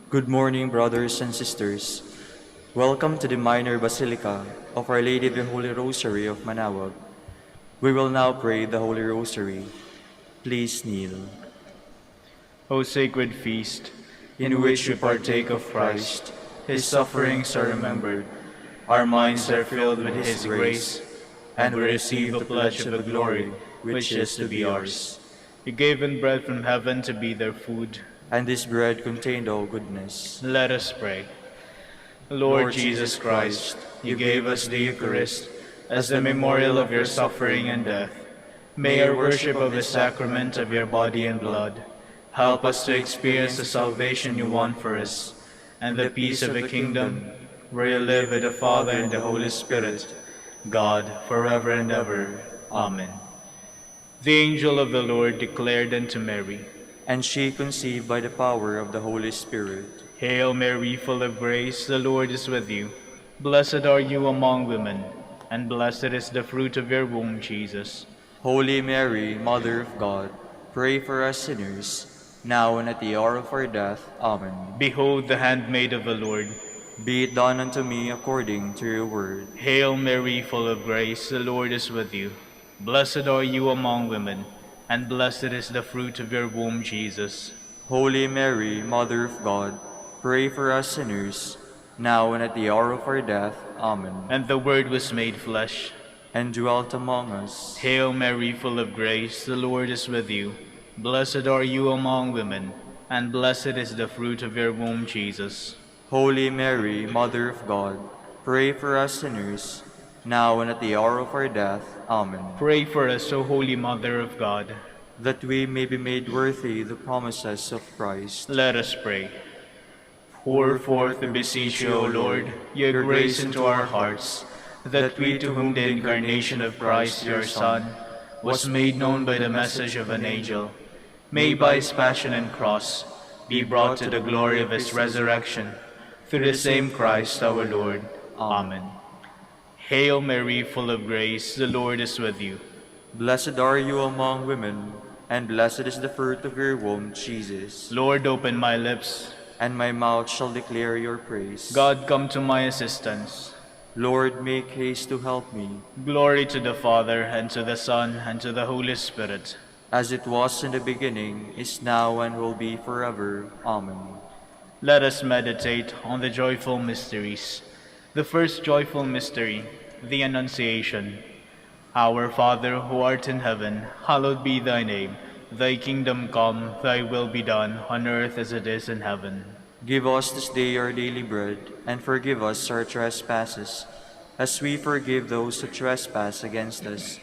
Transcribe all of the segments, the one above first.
Good morning, brothers and sisters. Welcome to the Minor Basilica of Our Lady of the Holy Rosary of Manaoag. We will now pray the Holy Rosary. Please kneel. O sacred feast, In which we partake of Christ, His sufferings are remembered, our minds are filled with His grace, and we receive the pledge of the glory which is to be ours. you gave in bread from heaven to be their food. And this bread contained all goodness. Let us pray. Lord Jesus Christ, you gave us the Eucharist as the memorial of your suffering and death. May our worship of the sacrament of your body and blood help us to experience the salvation you want for us and the peace of the kingdom, where you live with the Father and the Holy Spirit, God, forever and ever. Amen. The angel of the Lord declared unto Mary, And she conceived by the power of the Holy Spirit. Hail Mary, full of grace, the Lord is with you. Blessed are you among women, and blessed is the fruit of your womb, Jesus. Holy Mary, Mother of God, pray for us sinners, now and at the hour of our death. Amen. Behold the handmaid of the Lord. Be it done unto me according to your word. Hail Mary, full of grace, the Lord is with you. Blessed are you among women, and blessed is the fruit of your womb, Jesus. Holy Mary, Mother of God, pray for us sinners, now and at the hour of our death. Amen. And the Word was made flesh, and dwelt among us. Hail Mary, full of grace, the Lord is with you. Blessed are you among women, and blessed is the fruit of your womb, Jesus. Holy Mary, Mother of God, pray for us sinners, now and at the hour of our death. Amen. Pray for us, O Holy Mother of God, that we may be made worthy the promises of Christ. Let us pray. Pour forth, we beseech you, O Lord, your grace into our hearts, that we, to whom the incarnation of Christ, your Son, was made known by the message of an angel, may by his passion and cross be brought to the glory of his resurrection, through the same Christ our Lord. Amen. Hail Mary, full of grace, the Lord is with you. Blessed are you among women, and blessed is the fruit of your womb, Jesus. Lord, open my lips, and my mouth shall declare your praise. God, come to my assistance. Lord, make haste to help me. Glory to the Father, and to the Son, and to the Holy Spirit. As it was in the beginning, is now, and will be forever. Amen. Let us meditate on the joyful mysteries. The first joyful mystery, the Annunciation. Our Father, who art in heaven, hallowed be thy name. Thy kingdom come, thy will be done, on earth as it is in heaven. Give us this day our daily bread, and forgive us our trespasses, as we forgive those who trespass against us.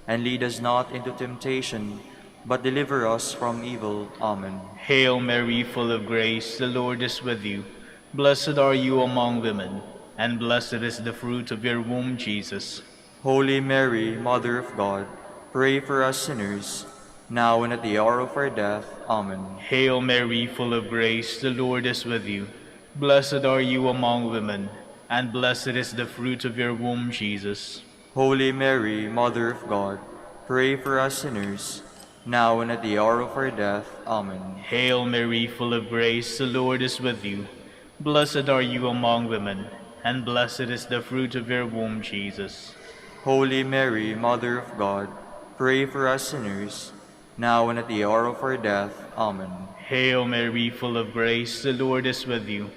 And lead us not into temptation, but deliver us from evil. Amen. Hail Mary, full of grace, the Lord is with you. Blessed are you among women, and blessed is the fruit of your womb, Jesus. Holy Mary, Mother of God, pray for us sinners, now and at the hour of our death. Amen. Hail Mary, full of grace, the Lord is with you. Blessed are you among women, and blessed is the fruit of your womb, Jesus. Holy Mary, Mother of God, pray for us sinners, now and at the hour of our death. Amen. Hail Mary, full of grace, the Lord is with you. Blessed are you among women, and blessed is the fruit of your womb, Jesus. Holy Mary, Mother of God, pray for us sinners, now and at the hour of our death. Amen. Hail Mary, full of grace, the Lord is with you.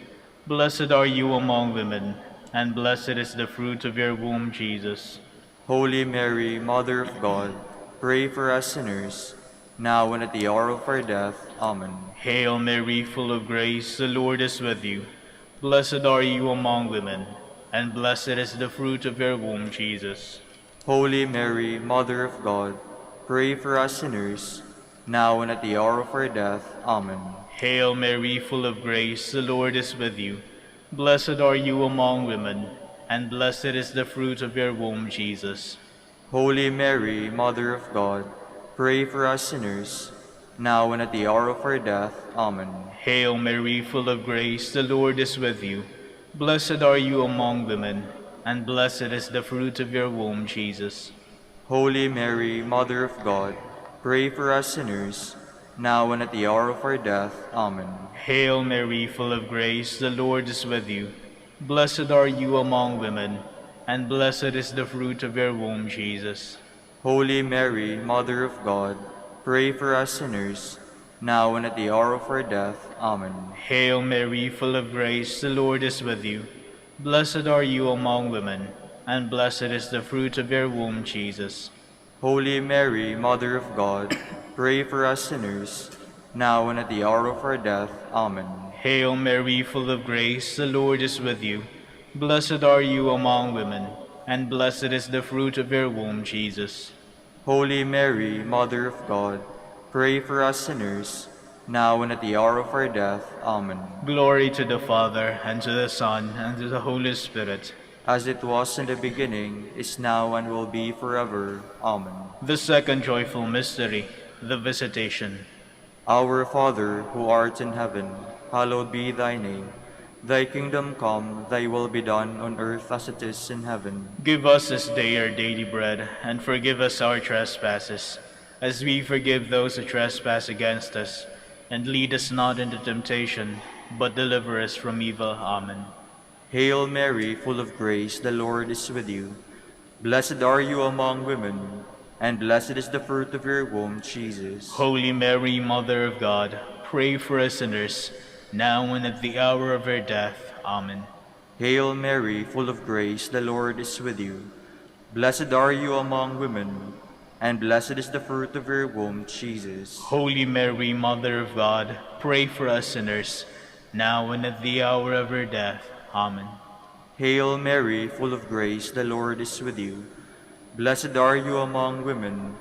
Blessed are you among women, and blessed is the fruit of your womb, Jesus. Holy Mary, Mother of God, pray for us sinners, now and at the hour of our death. Amen. Hail Mary, full of grace, the Lord is with you. Blessed are you among women, and blessed is the fruit of your womb, Jesus. Holy Mary, Mother of God, pray for us sinners, now and at the hour of our death. Amen. Hail Mary, full of grace, the Lord is with you. Blessed are you among women, and blessed is the fruit of your womb, Jesus. Holy Mary, Mother of God, pray for us sinners, now and at the hour of our death. Amen. Hail Mary, full of grace, the Lord is with you. Blessed are you among women, and blessed is the fruit of your womb, Jesus. Holy Mary, Mother of God, pray for us sinners, now and at the hour of our death. Amen. Hail Mary, full of grace, the Lord is with you. Blessed are you among women, and blessed is the fruit of your womb, Jesus. Holy Mary, Mother of God, pray for us sinners, now and at the hour of our death. Amen. Hail Mary, full of grace, the Lord is with you. Blessed are you among women, and blessed is the fruit of your womb, Jesus. Holy Mary, Mother of God, pray for us sinners, now and at the hour of our death. Amen. Hail Mary, full of grace, the Lord is with you. Blessed are you among women, and blessed is the fruit of your womb, Jesus. Holy Mary, Mother of God, pray for us sinners, now and at the hour of our death. Amen. Glory to the Father, and to the Son, and to the Holy Spirit. As it was in the beginning, is now, and will be forever. Amen. The second joyful mystery, the Visitation. Our Father, who art in heaven, hallowed be thy name. Thy kingdom come, thy will be done on earth as it is in heaven. Give us this day our daily bread, and forgive us our trespasses, as we forgive those who trespass against us. And lead us not into temptation, but deliver us from evil. Amen. Hail Mary, full of grace, the Lord is with you. Blessed are you among women, and blessed is the fruit of your womb, Jesus. Holy Mary, Mother of God, pray for us sinners, now and at the hour of our death. Amen. Hail Mary, full of grace, the Lord is with you. Blessed are you among women, and blessed is the fruit of your womb, Jesus. Holy Mary, Mother of God, pray for us sinners, now and at the hour of our death. Amen. Hail Mary, full of grace, the Lord is with you. Blessed are you among women,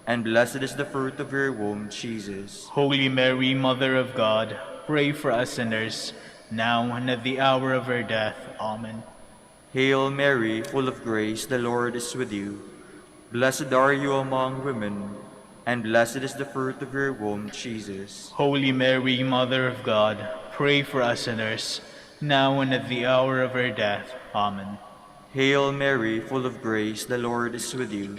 and blessed is the fruit of your womb, Jesus. Holy Mary, Mother of God, pray for us sinners, now and at the hour of our death. Amen. Hail Mary, full of grace, the Lord is with you. Blessed are you among women, and blessed is the fruit of your womb, Jesus. Holy Mary, Mother of God, pray for us sinners, now and at the hour of our death. Amen. Hail Mary, full of grace, the Lord is with you.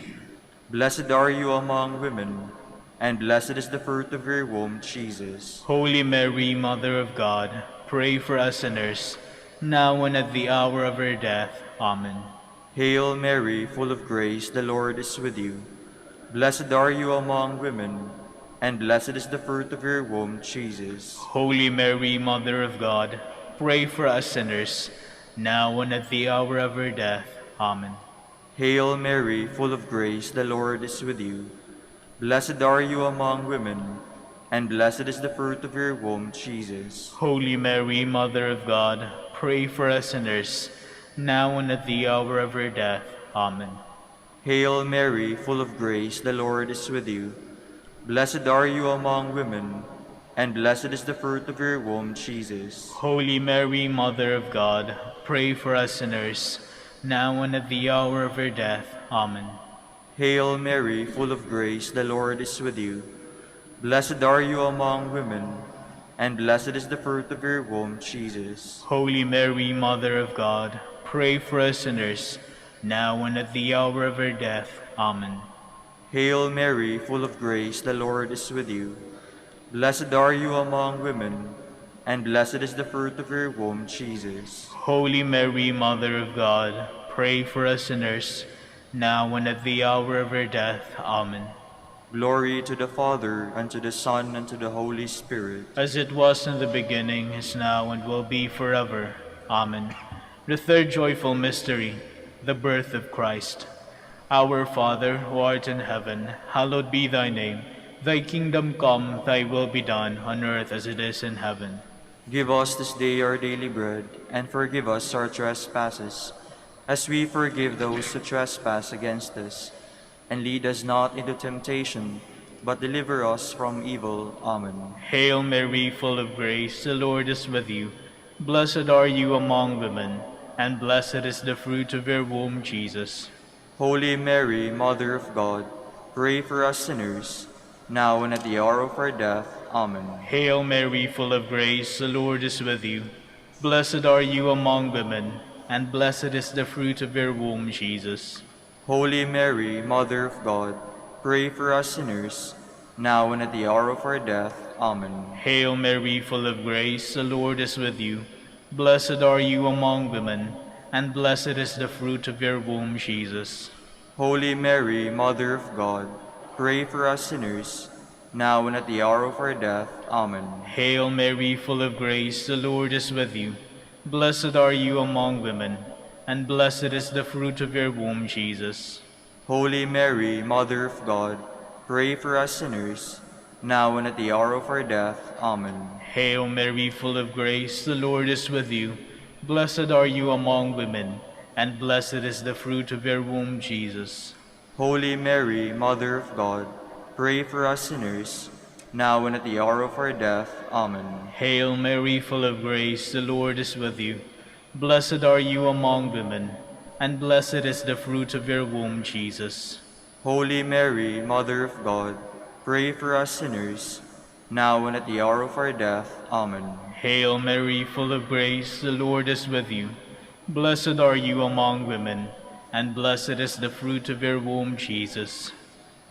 Blessed are you among women, and blessed is the fruit of your womb, Jesus. Holy Mary, Mother of God, pray for us sinners, now and at the hour of our death. Amen. Hail Mary, full of grace, the Lord is with you. Blessed are you among women, and blessed is the fruit of your womb, Jesus. Holy Mary, Mother of God, pray for us sinners, now and at the hour of our death. Amen. Hail Mary, full of grace, the Lord is with you. Blessed are you among women, and blessed is the fruit of your womb, Jesus. Holy Mary, Mother of God, pray for us sinners, now and at the hour of our death. Amen. Hail Mary, full of grace, the Lord is with you. Blessed are you among women, and blessed is the fruit of your womb, Jesus. Holy Mary, Mother of God, pray for us sinners, now and at the hour of our death. Amen. Hail Mary, full of grace, the Lord is with you. Blessed are you among women, and blessed is the fruit of your womb, Jesus. Holy Mary, Mother of God, pray for us sinners, now and at the hour of our death. Amen. Hail Mary, full of grace, the Lord is with you. Blessed are you among women, and blessed is the fruit of your womb, Jesus. Holy Mary, Mother of God, pray for us sinners, now and at the hour of our death. Amen. Glory to the Father, and to the Son, and to the Holy Spirit. As it was in the beginning, is now, and will be forever. Amen. The third joyful mystery, the birth of Christ. Our Father, who art in heaven, hallowed be thy name. Thy kingdom come, thy will be done, on earth as it is in heaven. Give us this day our daily bread, and forgive us our trespasses, as we forgive those who trespass against us. And lead us not into temptation, but deliver us from evil. Amen. Hail Mary, full of grace, the Lord is with you. Blessed are you among women, and blessed is the fruit of your womb, Jesus. Holy Mary, Mother of God, pray for us sinners, now and at the hour of our death. Amen. Hail Mary, full of grace, the Lord is with you. Blessed are you among women, and blessed is the fruit of your womb, Jesus. Holy Mary, Mother of God, pray for us sinners, now and at the hour of our death. Amen. Hail Mary, full of grace, the Lord is with you. Blessed are you among women, and blessed is the fruit of your womb, Jesus. Holy Mary, Mother of God, pray for us sinners, now and at the hour of our death. Amen. Hail Mary, full of grace, the Lord is with you. Blessed are you among women, and blessed is the fruit of your womb, Jesus. Holy Mary, Mother of God, pray for us sinners, now and at the hour of our death. Amen. Hail Mary, full of grace, the Lord is with you. Blessed are you among women, and blessed is the fruit of your womb, Jesus. Holy Mary, Mother of God, pray for us sinners, now and at the hour of our death. Amen. Hail Mary, full of grace, the Lord is with you. Blessed are you among women, and blessed is the fruit of your womb, Jesus. Holy Mary, Mother of God, pray for us sinners, now and at the hour of our death. Amen. Hail Mary, full of grace, the Lord is with you. Blessed are you among women, and blessed is the fruit of your womb, Jesus.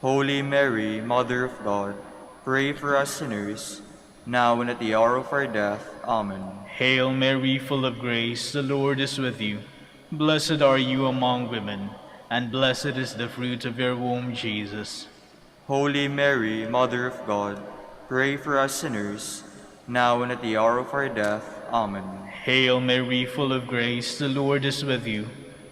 Holy Mary, Mother of God, pray for us sinners, now and at the hour of our death. Amen. Hail Mary, full of grace, the Lord is with you. Blessed are you among women, and blessed is the fruit of your womb, Jesus. Holy Mary, Mother of God, pray for us sinners, now and at the hour of our death. Amen. Hail Mary, full of grace, the Lord is with you.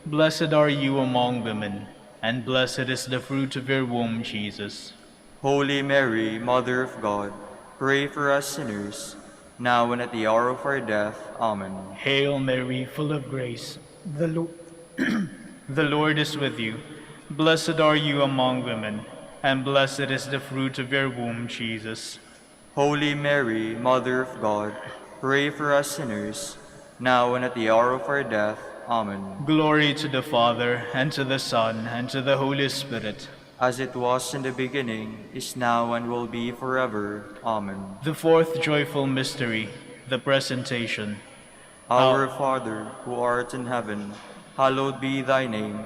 Blessed are you among women, and blessed is the fruit of your womb, Jesus. Holy Mary, Mother of God, pray for us sinners, now and at the hour of our death. Amen. Hail Mary, full of grace, the Lord is with you. Blessed are you among women, and blessed is the fruit of your womb, Jesus. Holy Mary, Mother of God, pray for us sinners, now and at the hour of our death. Amen. Glory to the Father, and to the Son, and to the Holy Spirit. As it was in the beginning, is now, and will be forever. Amen. The fourth joyful mystery, the Presentation. Our Father, who art in heaven, hallowed be thy name.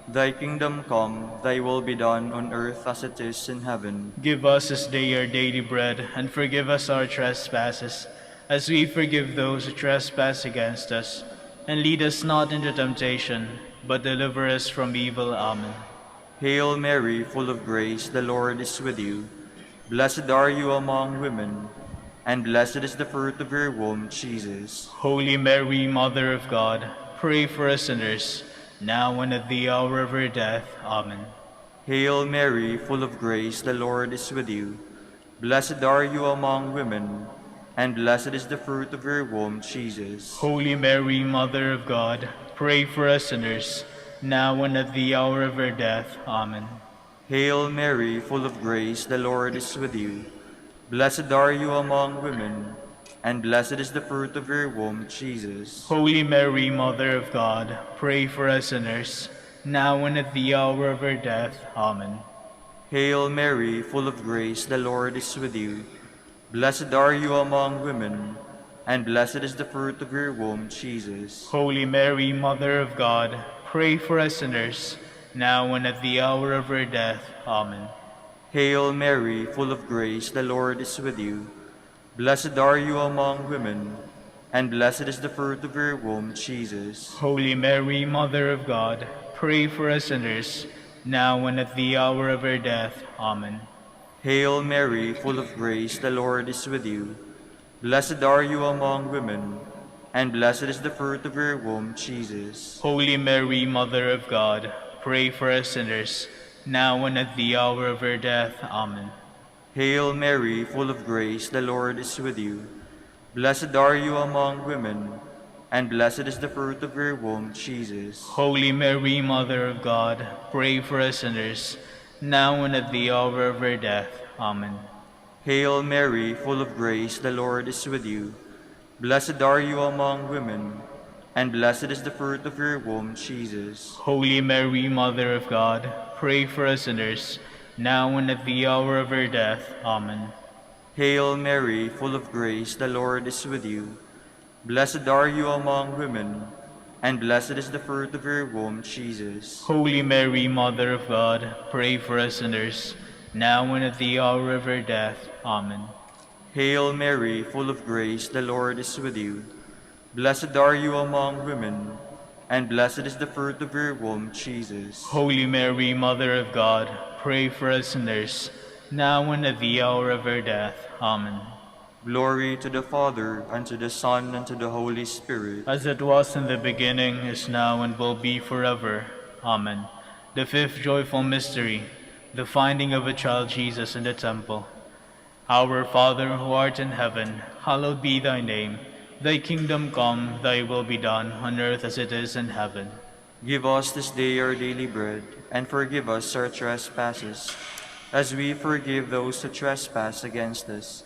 Thy kingdom come, thy will be done on earth as it is in heaven. Give us this day our daily bread, and forgive us our trespasses, as we forgive those who trespass against us. And lead us not into temptation, but deliver us from evil. Amen. Hail Mary, full of grace, the Lord is with you. Blessed are you among women, and blessed is the fruit of your womb, Jesus. Holy Mary, Mother of God, pray for us sinners, now and at the hour of our death. Amen. Hail Mary, full of grace, the Lord is with you. Blessed are you among women, and blessed is the fruit of your womb, Jesus. Holy Mary, Mother of God, pray for us sinners, now and at the hour of our death. Amen. Hail Mary, full of grace, the Lord is with you. Blessed are you among women, and blessed is the fruit of your womb, Jesus. Holy Mary, Mother of God, pray for us sinners, now and at the hour of our death. Amen. Hail Mary, full of grace, the Lord is with you. Blessed are you among women, and blessed is the fruit of your womb, Jesus. Holy Mary, Mother of God, pray for us sinners, now and at the hour of our death. Amen. Hail Mary, full of grace, the Lord is with you. Blessed are you among women, and blessed is the fruit of your womb, Jesus. Holy Mary, Mother of God, pray for us sinners, now and at the hour of our death. Amen. Hail Mary, full of grace, the Lord is with you. Blessed are you among women, and blessed is the fruit of your womb, Jesus. Holy Mary, Mother of God, pray for us sinners, now and at the hour of our death. Amen. Hail Mary, full of grace, the Lord is with you. Blessed are you among women, and blessed is the fruit of your womb, Jesus. Holy Mary, Mother of God, pray for us sinners, now and at the hour of our death. Amen. Hail Mary, full of grace, the Lord is with you. Blessed are you among women, and blessed is the fruit of your womb, Jesus. Holy Mary, Mother of God, pray for us sinners, now and at the hour of our death. Amen. Hail Mary, full of grace, the Lord is with you. Blessed are you among women, and blessed is the fruit of your womb, Jesus. Holy Mary, Mother of God, pray for us sinners, now and at the hour of our death. Amen. Hail Mary, full of grace, the Lord is with you. Blessed are you among women, and blessed is the fruit of your womb, Jesus. Holy Mary, Mother of God, pray for us sinners, now and at the hour of our death. Amen. Glory to the Father, and to the Son, and to the Holy Spirit. As it was in the beginning, is now, and will be forever. Amen. The fifth joyful mystery, the finding of a child Jesus in the temple. Our Father, who art in heaven, hallowed be thy name. Thy kingdom come, thy will be done, on earth as it is in heaven. Give us this day our daily bread, and forgive us our trespasses, as we forgive those who trespass against us.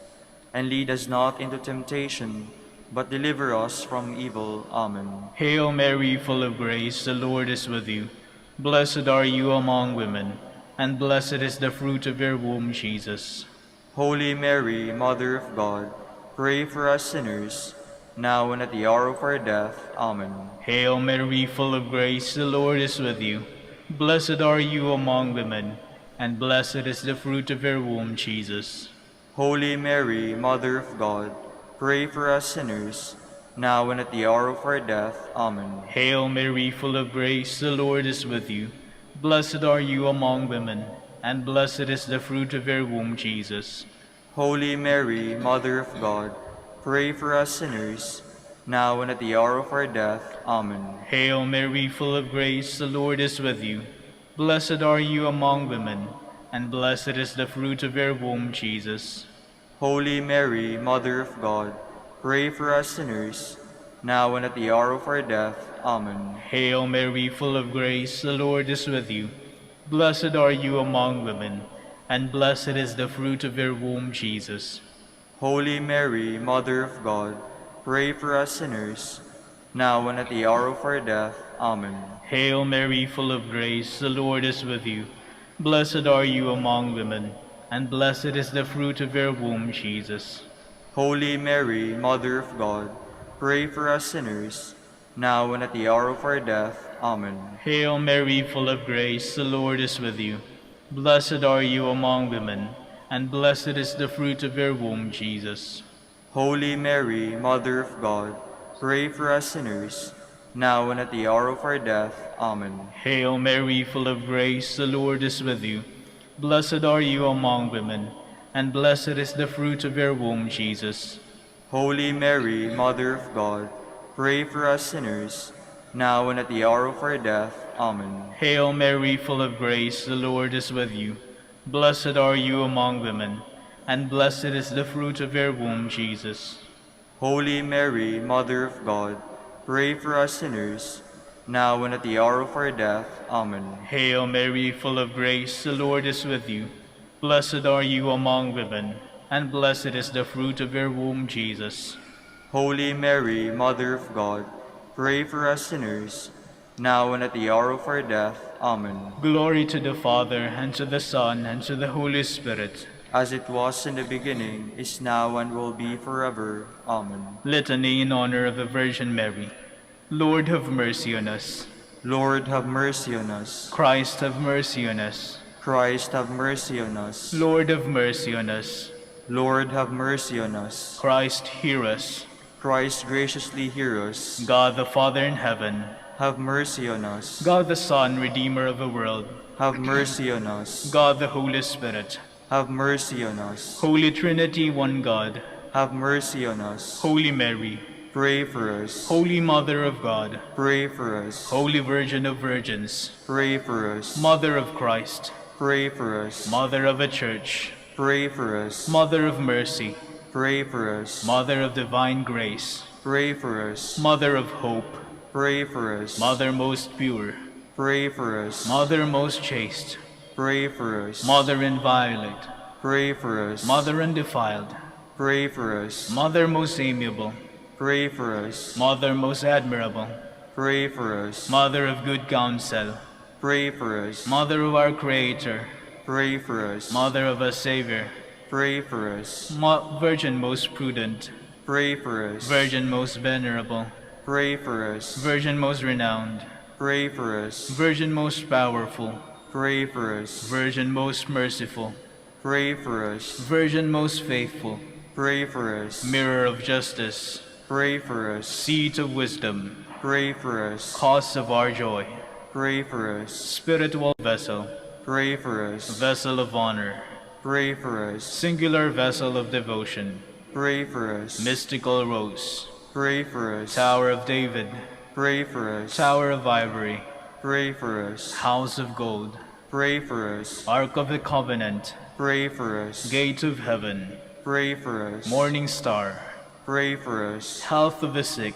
And lead us not into temptation, but deliver us from evil. Amen. Hail Mary, full of grace, the Lord is with you. Blessed are you among women, and blessed is the fruit of your womb, Jesus. Holy Mary, Mother of God, pray for us sinners, now and at the hour of our death. Amen. Hail Mary, full of grace, the Lord is with you. Blessed are you among women, and blessed is the fruit of your womb, Jesus. Holy Mary, Mother of God, pray for us sinners, now and at the hour of our death. Amen. Hail Mary, full of grace, the Lord is with you. Blessed are you among women, and blessed is the fruit of your womb, Jesus. Holy Mary, Mother of God, pray for us sinners, now and at the hour of our death. Amen. Hail Mary, full of grace, the Lord is with you. Blessed are you among women, and blessed is the fruit of your womb, Jesus. Holy Mary, Mother of God, pray for us sinners, now and at the hour of our death. Amen. Hail Mary, full of grace, the Lord is with you. Blessed are you among women, and blessed is the fruit of your womb, Jesus. Holy Mary, Mother of God, pray for us sinners, now and at the hour of our death. Amen. Hail Mary, full of grace, the Lord is with you. Blessed are you among women, and blessed is the fruit of your womb, Jesus. Holy Mary, Mother of God, pray for us sinners, now and at the hour of our death. Amen. Hail Mary, full of grace, the Lord is with you. Blessed are you among women, and blessed is the fruit of your womb, Jesus. Holy Mary, Mother of God, pray for us sinners, now and at the hour of our death. Amen. Hail Mary, full of grace, the Lord is with you. Blessed are you among women, and blessed is the fruit of your womb, Jesus. Holy Mary, Mother of God, pray for us sinners, now and at the hour of our death. Amen. Hail Mary, full of grace, the Lord is with you. Blessed are you among women, and blessed is the fruit of your womb, Jesus. Holy Mary, Mother of God, pray for us sinners, now and at the hour of our death. Amen. Hail Mary, full of grace, the Lord is with you. Blessed are you among women, and blessed is the fruit of your womb, Jesus. Holy Mary, Mother of God, pray for us sinners, now and at the hour of our death. Amen. Glory to the Father, and to the Son, and to the Holy Spirit. As it was in the beginning, is now, and will be forever. Amen. Litany in honor of the Virgin Mary. Lord, have mercy on us. Lord, have mercy on us. Christ, have mercy on us. Christ, have mercy on us. Lord, have mercy on us. Lord, have mercy on us. Christ, hear us. Christ, graciously hear us. God the Father in heaven, have mercy on us. God the Son, Redeemer of the world, have mercy on us. God the Holy Spirit, have mercy on us. Holy Trinity, one God, have mercy on us. Holy Mary, pray for us. Holy Mother of God, pray for us. Holy Virgin of Virgins, pray for us. Mother of Christ, pray for us. Mother of a Church, pray for us. Mother of Mercy, pray for us. Mother of Divine Grace, pray for us. Mother of Hope, pray for us. Mother most pure, pray for us. Mother most chaste, pray for us. Mother inviolate, pray for us. Mother undefiled, pray for us. Mother most amiable, pray for us. Mother most admirable, pray for us. Mother of good counsel, pray for us. Mother of our Creator, pray for us. Mother of our Savior, pray for us. Virgin most prudent, pray for us. Virgin most venerable, pray for us. Virgin most renowned, pray for us. Virgin most powerful, pray for us. Virgin most merciful, Pray for us. Virgin most faithful, Pray for us. mirror of justice, Pray for us. seat of wisdom, Pray for us. cause of our joy, Pray for us. spiritual vessel, Pray for us. vessel of honor, Pray for us. singular vessel of devotion, Pray for us. mystical rose, Pray for us. Tower of David, Pray for us. Tower of Ivory, Pray for us. House of Gold, Pray for us. Ark of the Covenant, Pray for us. Gate of Heaven, Pray for us. Morning Star, Pray for us. Health of the sick,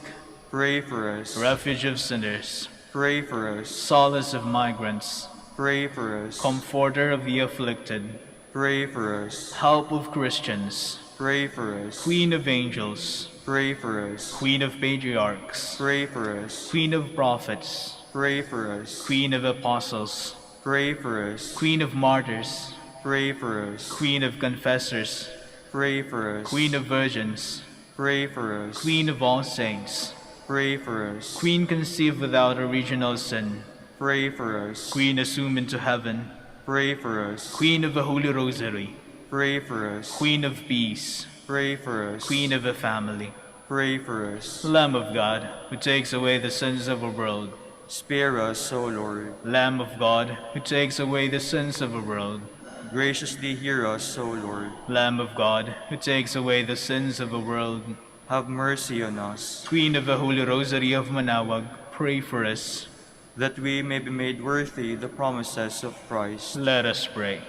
Pray for us. Refuge of sinners, Pray for us. Solace of migrants, Pray for us. Comforter of the afflicted, Pray for us. Help of Christians, Pray for us. Queen of angels, Pray for us. Queen of patriarchs, Pray for us. Queen of prophets, Pray for us. Queen of apostles, Pray for us. Queen of martyrs, Pray for us. Queen of confessors, Pray for us. Queen of virgins, Pray for us. Queen of all saints, Pray for us. Queen conceived without original sin, Pray for us. Queen assumed into heaven, Pray for us. Queen of the Holy Rosary, Pray for us. Queen of peace, Pray for us. Queen of the family, Pray for us. Lamb of God, who takes away the sins of the world, Spare us, O Lord. Lamb of God, who takes away the sins of the world, Graciously hear us, O Lord. Lamb of God, who takes away the sins of the world, Have mercy on us, Queen of the Holy Rosary of Manaoag, pray for us. that we may be made worthy the promises of Christ. Let us pray.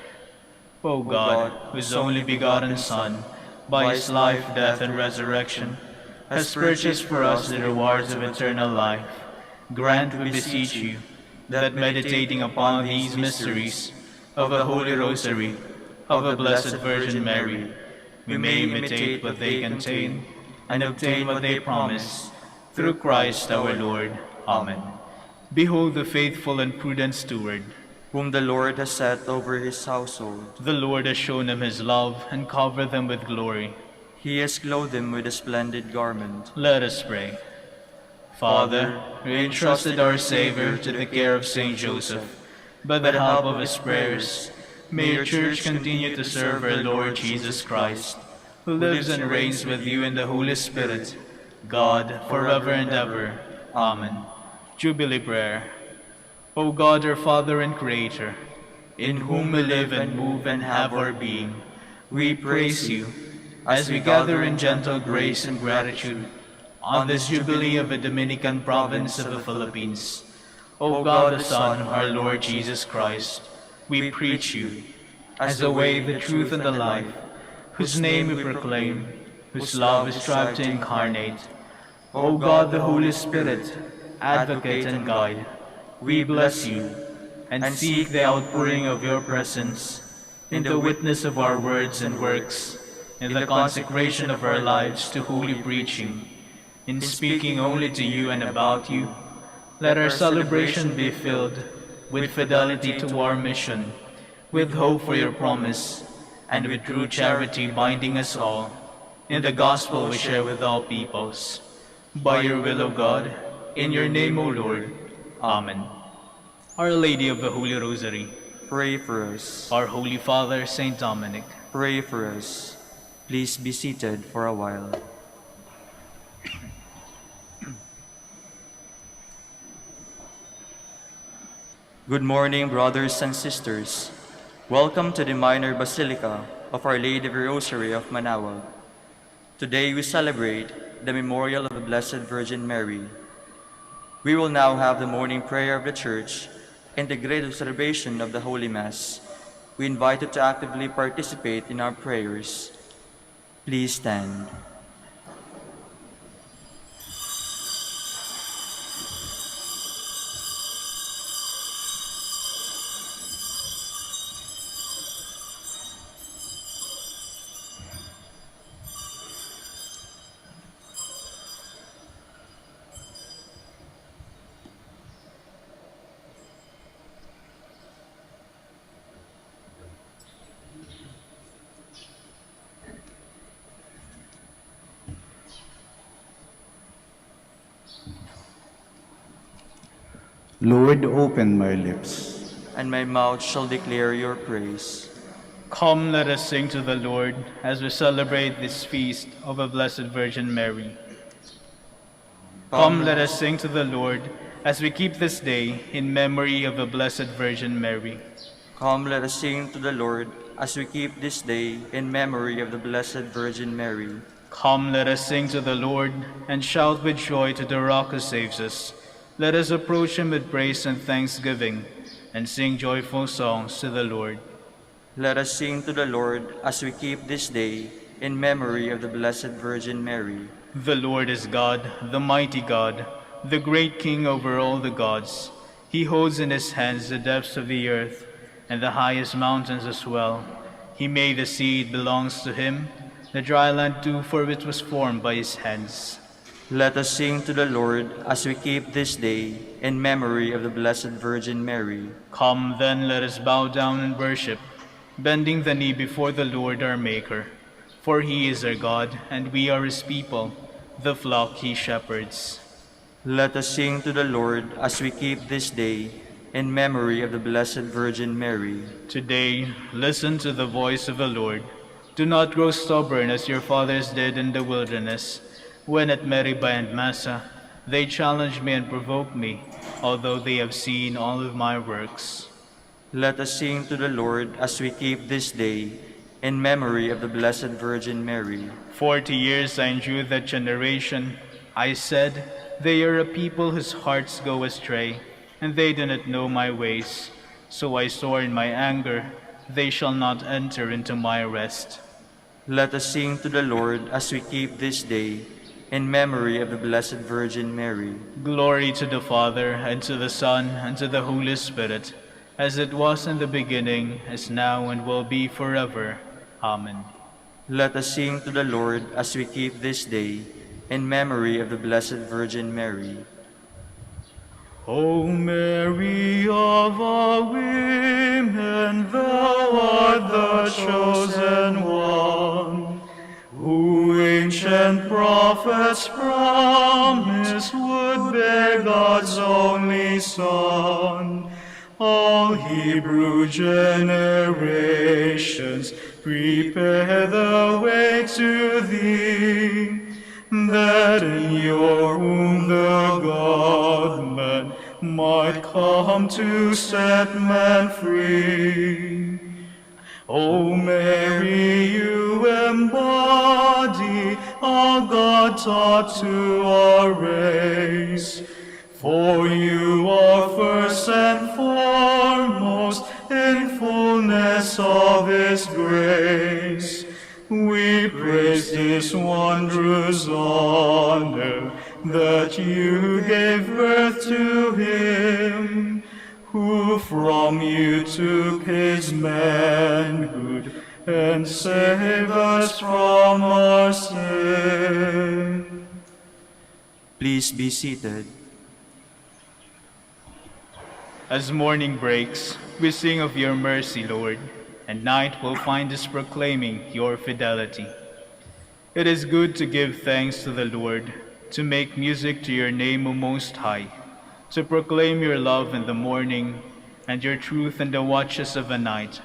O God, whose only begotten Son, by his life, death, and resurrection, has purchased for us the rewards of eternal life, grant, we beseech you, that meditating upon these mysteries of the Holy Rosary of the Blessed Virgin Mary, we may imitate what they contain and obtain what they promise, through Christ our Lord. Amen. Behold the faithful and prudent steward. Whom the Lord has set over his household. The Lord has shown them his love and covered them with glory. He has clothed him with a splendid garment. Let us pray. Father, we entrusted our Savior to the care of Saint Joseph. By the help of his prayers, may your Church continue to serve our Lord Jesus Christ, who lives and reigns with you in the Holy Spirit, God, forever and ever. Amen. Jubilee Prayer. O God, our Father and Creator, in whom we live and move and have our being, we praise you as we gather in gentle grace and gratitude on this Jubilee of the Dominican province of the Philippines. O God, the Son, our Lord Jesus Christ, we preach you as the way, the truth, and the life, whose name we proclaim, whose love we strive to incarnate. O God, the Holy Spirit, advocate and guide, we bless you and seek the outpouring of your presence in the witness of our words and works, in the consecration of our lives to holy preaching, in speaking only to you and about you. Let our celebration be filled with fidelity to our mission, with hope for your promise, and with true charity binding us all in the gospel we share with all peoples. By your will, O God, in your name, O Lord. Amen. Our Lady of the Holy Rosary, Pray for us. our Holy Father, Saint Dominic, Pray for us. Please be seated for a while. Good morning, brothers and sisters. Welcome to the Minor Basilica of Our Lady of the Rosary of Manaoag. Today we celebrate the memorial of the Blessed Virgin Mary. We will now have the morning prayer of the Church and the great celebration of the Holy Mass. We invite you to actively participate in our prayers. Please stand. Lord, open my lips, And my mouth shall declare your praise. Come, let us sing to the Lord as we celebrate this feast of a Blessed Virgin Mary. Come, let us sing to the Lord as we keep this day in memory of the Blessed Virgin Mary. Come, let us sing to the Lord as we keep this day in memory of the Blessed Virgin Mary. Come, let us sing to the Lord and shout with joy to the Rock who saves us. Let us approach him with praise and thanksgiving and sing joyful songs to the Lord. Let us sing to the Lord as we keep this day in memory of the Blessed Virgin Mary. The Lord is God, the mighty God, the great King over all the gods. He holds in his hands the depths of the earth and the highest mountains as well. He made the sea, it belongs to him, the dry land too, for it was formed by his hands. Let us sing to the Lord as we keep this day in memory of the Blessed Virgin Mary. Come then, let us bow down and worship, bending the knee before the Lord our Maker. For he is our God, and we are his people, the flock he shepherds. Let us sing to the Lord as we keep this day in memory of the Blessed Virgin Mary. Today, listen to the voice of the Lord. Do not grow stubborn as your fathers did in the wilderness, when at Meribah and Massa they challenged me and provoked me, although they have seen all of my works. Let us sing to the Lord as we keep this day in memory of the Blessed Virgin Mary. 40 years I endured that generation. I said, they are a people whose hearts go astray, and they do not know my ways. So I swore in my anger, they shall not enter into my rest. Let us sing to the Lord as we keep this day in memory of the Blessed Virgin Mary. Glory to the Father, and to the Son, and to the Holy Spirit, as it was in the beginning, is now, and will be forever. Amen. Let us sing to the Lord as we keep this day in memory of the Blessed Virgin Mary. O Mary of all women, thou art the chosen one, who ancient prophets promised would bear God's only Son. All Hebrew generations prepare the way to thee, that in your womb the God-man might come to set man free. O Mary, you embody all God taught to our race, for you are first and foremost in fullness of his grace. We praise this wondrous honor that you gave birth to him, who from you took his manhood and saved us from our sin. Please be seated. As morning breaks, we sing of your mercy, Lord, and night will find us proclaiming your fidelity. It is good to give thanks to the Lord, to make music to your name, O Most High, to proclaim your love in the morning and your truth in the watches of the night,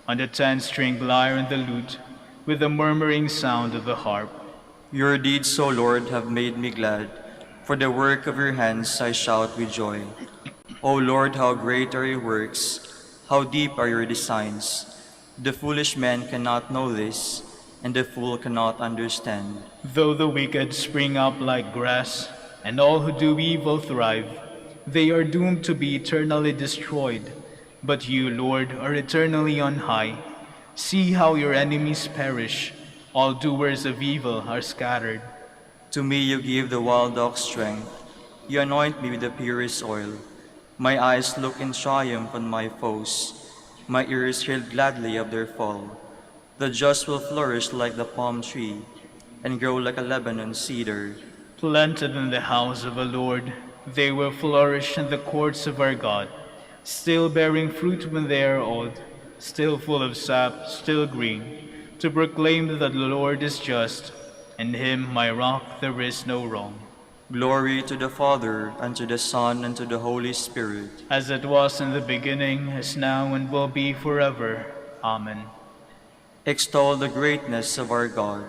on the 10-stringed lyre and the lute, with the murmuring sound of the harp. Your deeds, O Lord, have made me glad. For the work of your hands I shout with joy. O Lord, how great are your works, how deep are your designs. The foolish man cannot know this, and the fool cannot understand. Though the wicked spring up like grass, and all who do evil thrive, they are doomed to be eternally destroyed. But you, Lord, are eternally on high. See how your enemies perish. All doers of evil are scattered. To me you give the wild ox strength. You anoint me with the purest oil. My eyes look in triumph on my foes. My ears hear gladly of their fall. The just will flourish like the palm tree, and grow like a Lebanon cedar. Planted in the house of the Lord, they will flourish in the courts of our God, still bearing fruit when they are old, still full of sap, still green, to proclaim that the Lord is just. In him, my rock, there is no wrong. Glory to the Father, and to the Son, and to the Holy Spirit. As it was in the beginning, is now, and will be forever. Amen. Extol the greatness of our God.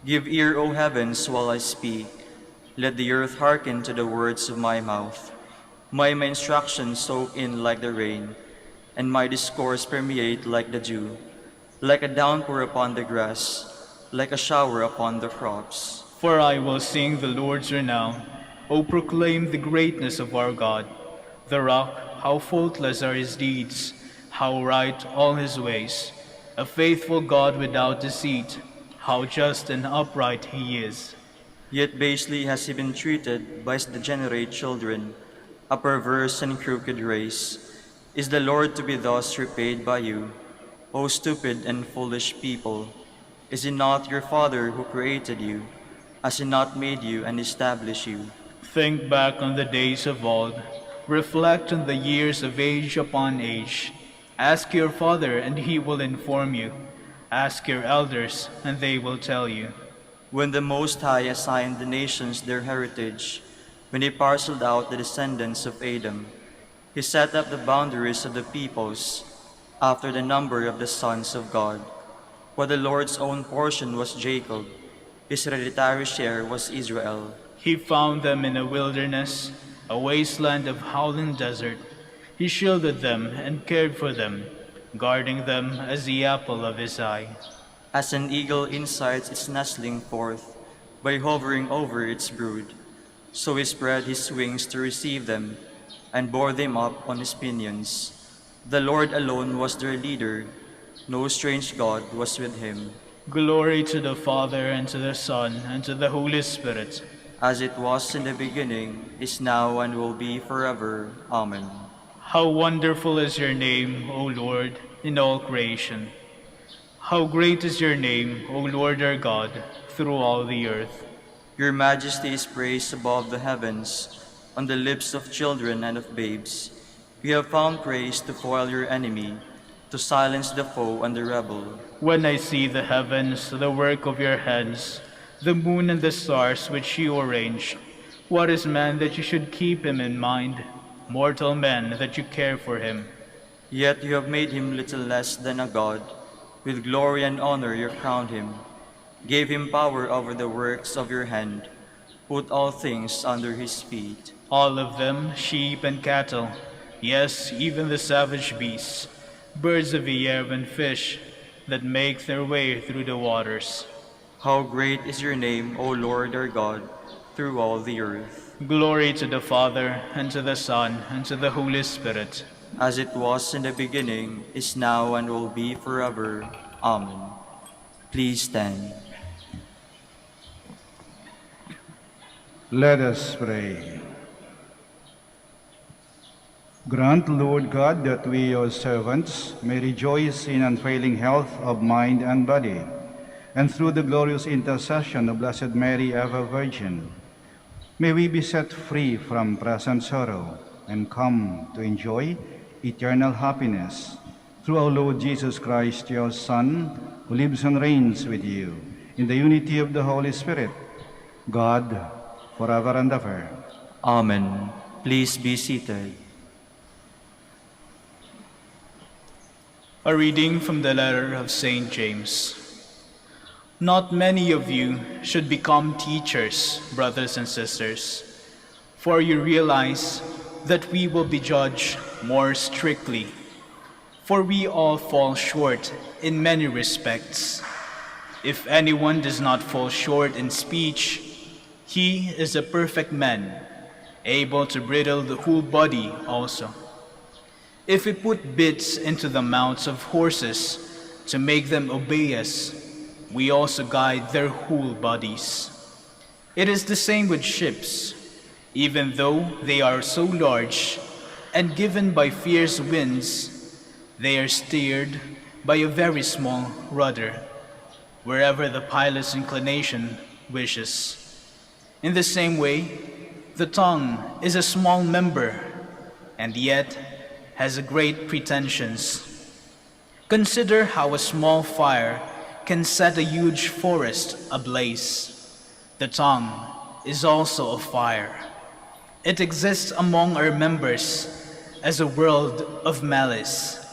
Give ear, O heavens, while I speak. Let the earth hearken to the words of my mouth. May my instructions soak in like the rain, and my discourse permeate like the dew, like a downpour upon the grass, like a shower upon the crops. For I will sing the Lord's renown, O proclaim the greatness of our God. The rock, how faultless are his deeds, how right all his ways. A faithful God without deceit, how just and upright he is. Yet basely has he been treated by his degenerate children, a perverse and crooked race. Is the Lord to be thus repaid by you, O stupid and foolish people? Is it not your Father who created you? Has he not made you and established you? Think back on the days of old. Reflect on the years of age upon age. Ask your father, and he will inform you. Ask your elders, and they will tell you. When the Most High assigned the nations their heritage, when he parceled out the descendants of Adam, he set up the boundaries of the peoples after the number of the sons of God. For the Lord's own portion was Jacob, his hereditary share was Israel. He found them in a wilderness, a wasteland of howling desert. He shielded them and cared for them, guarding them as the apple of his eye. As an eagle incites its nestling forth by hovering over its brood, so he spread his wings to receive them and bore them up on his pinions. The Lord alone was their leader, no strange god was with him. Glory to the Father, and to the Son, and to the Holy Spirit. As it was in the beginning, is now, and will be forever. Amen. How wonderful is your name, O Lord, in all creation. How great is your name, O Lord our God, through all the earth. Your majesty is praised above the heavens, on the lips of children and of babes. You have found praise to foil your enemy, to silence the foe and the rebel. When I see the heavens, the work of your hands, the moon and the stars which you arranged, what is man that you should keep him in mind, mortal man that you care for him? Yet you have made him little less than a god. With glory and honor you crowned him, gave him power over the works of your hand, put all things under his feet. All of them, sheep and cattle, yes, even the savage beasts, birds of the air and fish that make their way through the waters. How great is your name, O Lord our God, through all the earth. Glory to the Father, and to the Son, and to the Holy Spirit. As it was in the beginning, is now, and will be forever. Amen. Please stand. Let us pray. Grant, Lord God, that we, your servants, may rejoice in unfailing health of mind and body, and through the glorious intercession of Blessed Mary, ever Virgin, may we be set free from present sorrow and come to enjoy eternal happiness through our Lord Jesus Christ, your Son, who lives and reigns with you in the unity of the Holy Spirit, God, forever and ever. Amen. Please be seated. A reading from the letter of St. James. Not many of you should become teachers, brothers and sisters, for you realize that we will be judged more strictly. For we all fall short in many respects. If anyone does not fall short in speech, he is a perfect man, able to bridle the whole body also. If we put bits into the mouths of horses to make them obey us, we also guide their whole bodies. It is the same with ships. Even though they are so large and given by fierce winds, they are steered by a very small rudder, wherever the pilot's inclination wishes. In the same way, the tongue is a small member, and yet has a great pretensions. Consider how a small fire can set a huge forest ablaze. The tongue is also a fire. It exists among our members as a world of malice,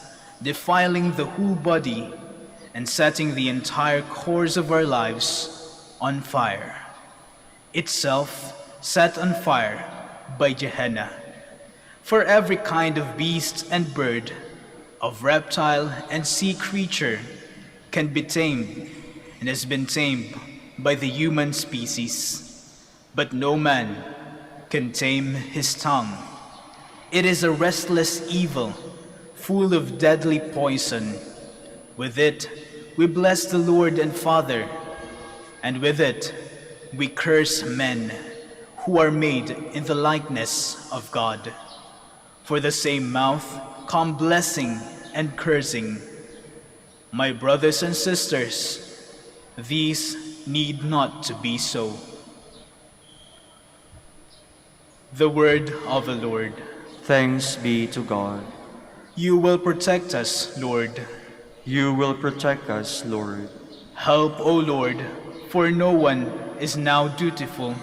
defiling the whole body and setting the entire course of our lives on fire, itself set on fire by Gehenna. For every kind of beast and bird, of reptile and sea creature can be tamed and has been tamed by the human species, but no man can tame his tongue. It is a restless evil, full of deadly poison. With it we bless the Lord and Father, and with it we curse men who are made in the likeness of God. For the same mouth come blessing and cursing. My brothers and sisters, these need not to be so. The word of the Lord. Thanks be to God. You will protect us, Lord. You will protect us, Lord. Help, O Lord, for no one is now dutiful.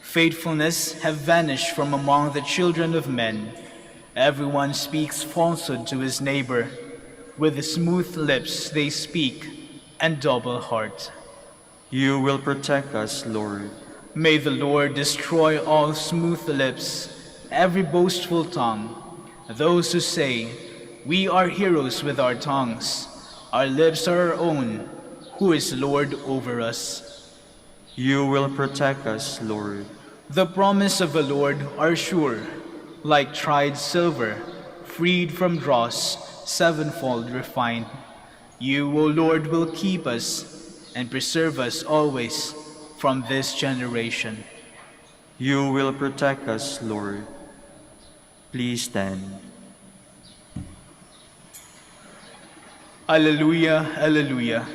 Faithfulness have vanished from among the children of men. Everyone speaks falsehood to his neighbor. With smooth lips they speak, and double heart. You will protect us, Lord. May the Lord destroy all smooth lips, every boastful tongue. Those who say, "We are heroes with our tongues. Our lips are our own. Who is Lord over us?" You will protect us, Lord. The promise of the Lord are sure, like tried silver, freed from dross, sevenfold refined. You, O Lord, will keep us and preserve us always from this generation. You will protect us, Lord. Please stand. Alleluia, alleluia.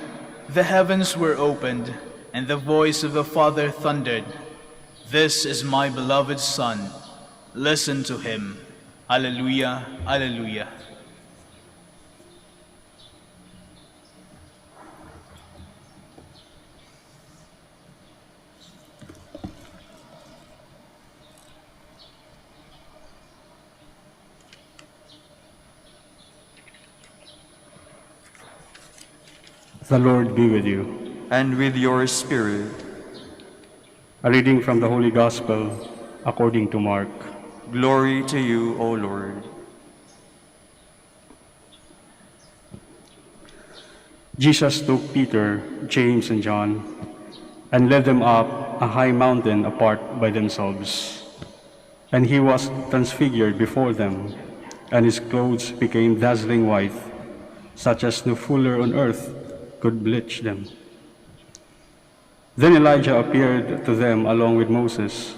The heavens were opened, and the voice of the Father thundered. This is my beloved Son. Listen to him. Alleluia, alleluia. The Lord be with you. And with your spirit. A reading from the Holy Gospel according to Mark. Glory to you, O Lord. Jesus took Peter, James, and John and led them up a high mountain apart by themselves. And he was transfigured before them, and his clothes became dazzling white, such as no fuller on earth could bleach them. Then Elijah appeared to them along with Moses,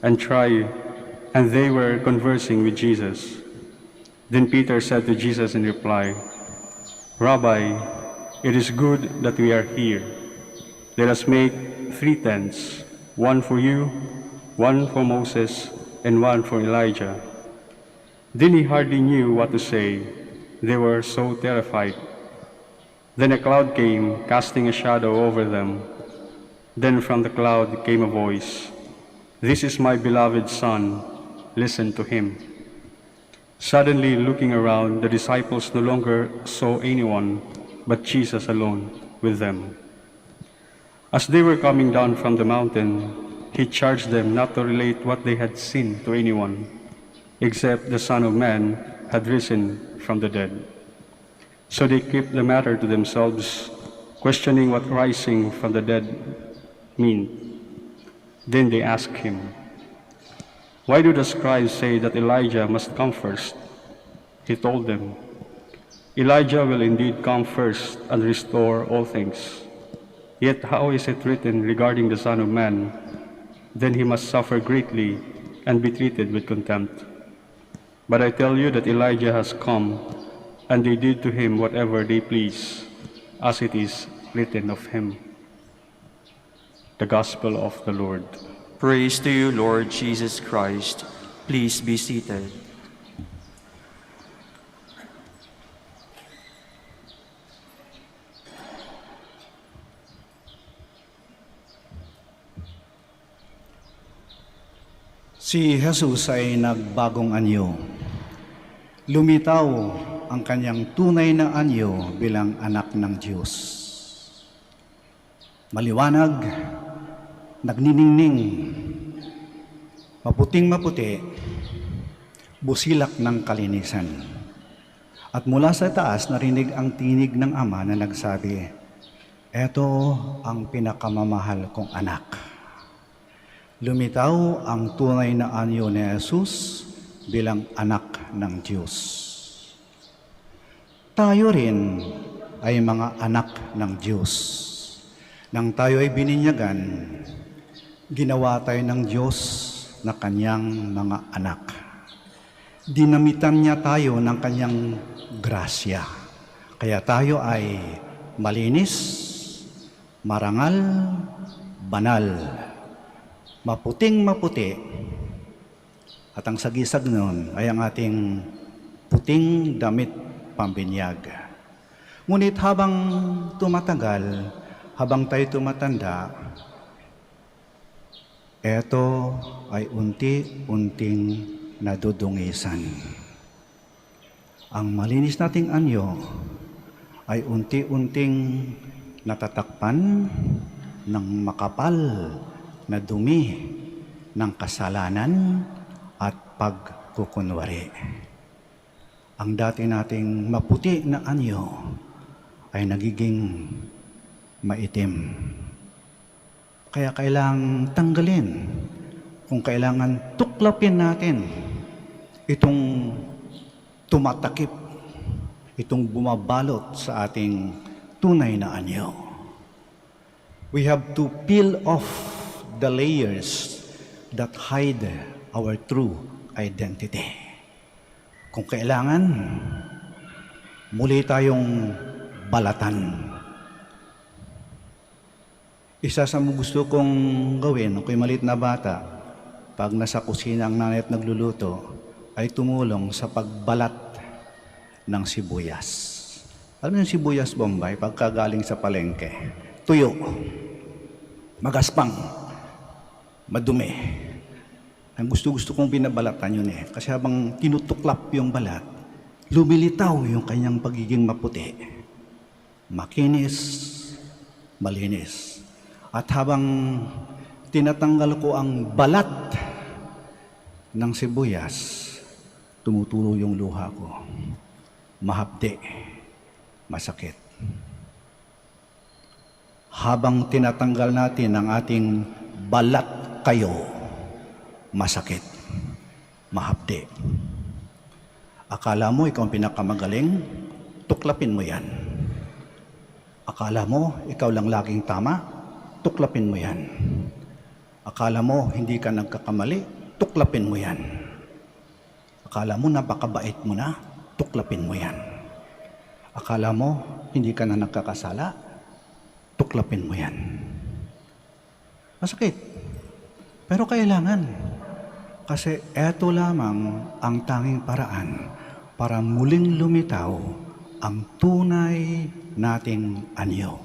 and they were conversing with Jesus. Then Peter said to Jesus in reply, "Rabbi, it is good that we are here. Let us make 3 tents, one for you, one for Moses, and one for Elijah." Then he hardly knew what to say. They were so terrified. Then a cloud came, casting a shadow over them. Then from the cloud came a voice, "This is my beloved Son, listen to him." Suddenly looking around, the disciples no longer saw anyone but Jesus alone with them. As they were coming down from the mountain, he charged them not to relate what they had seen to anyone, except the Son of Man had risen from the dead. So they kept the matter to themselves, questioning what rising from the dead meant. Then they asked him, "Why do the scribes say that Elijah must come first?" He told them, "Elijah will indeed come first and restore all things. Yet how is it written regarding the Son of Man? Then he must suffer greatly and be treated with contempt. But I tell you that Elijah has come, and they did to him whatever they please, as it is written of him." The Gospel of the Lord. Praise to you, Lord Jesus Christ. Please be seated. Si Jesus ay nagbagong anyo. Lumitaw ang kanyang tunay na anyo bilang anak ng Diyos. Maliwanag, nagniningning, maputing-maputi, busilak ng kalinisan. At mula sa taas, narinig ang tinig ng Ama na nagsabi, "Eto ang pinakamamahal kong anak." Lumitaw ang tunay na anyo ni Jesus bilang anak ng Diyos. Tayo rin ay mga anak ng Diyos. Nang tayo ay bininyagan, ginawa tayo ng Diyos na kanyang mga anak. Dinamitan niya tayo ng kanyang grasya. Kaya tayo ay malinis, marangal, banal, maputing-maputi. At ang sagisag nun ay ang ating puting damit pambinyag. Ngunit habang tumatagal, habang tayo tumatanda, eto ay unti-unting nadudungisan. Ang malinis nating anyo ay unti-unting natatakpan ng makapal na dumi ng kasalanan at pagkukunwari. Ang dati nating maputi na anyo ay nagiging maitim. Kaya kailangang tanggalin, kung kailangan tuklapin natin itong tumatakip, itong bumabalot sa ating tunay na anyo. We have to peel off the layers that hide our true identity. Kung kailangan, muli tayong balatan. Isa sa gusto kong gawin, ako'y maliit na bata, pag nasa kusina ang nanay at nagluluto, ay tumulong sa pagbalat ng sibuyas. Alam mo yung sibuyas Bombay, pagkagaling sa palengke, tuyo, magaspang, madumi. Ang gusto kong binabalatan yun kasi habang tinutuklap yung balat, lumilitaw yung kanyang pagiging maputi, makinis, malinis. At habang tinatanggal ko ang balat ng sibuyas, tumutulo yung luha ko. Mahapde, masakit. Habang tinatanggal natin ang ating balat kayo, masakit, mahapde. Akala mo ikaw ang pinakamagaling, tuklapin mo yan. Akala mo ikaw lang laging tama, tuklapin mo yan. Akala mo hindi ka nagkakamali, tuklapin mo yan. Akala mo napakabait mo na, tuklapin mo yan. Akala mo hindi ka na nagkakasala, tuklapin mo yan. Masakit. Pero kailangan. Kasi eto lamang ang tanging paraan para muling lumitaw ang tunay nating anyo.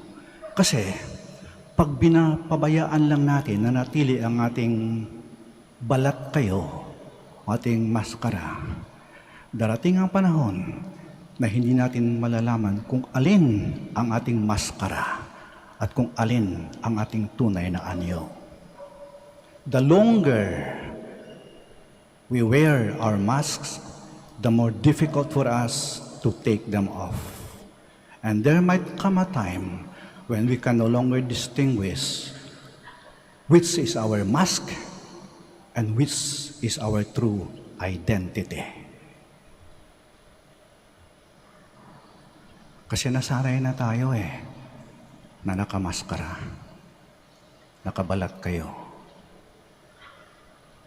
Kasi pag binapabayaan lang natin na natili ang ating balat kayo, ating maskara, darating ang panahon na hindi natin malalaman kung alin ang ating maskara at kung alin ang ating tunay na anyo. The longer we wear our masks, the more difficult for us to take them off. And there might come a time when we can no longer distinguish which is our mask and which is our true identity. Kasi nasanay na tayo na nakamaskara, nakabalat kayo.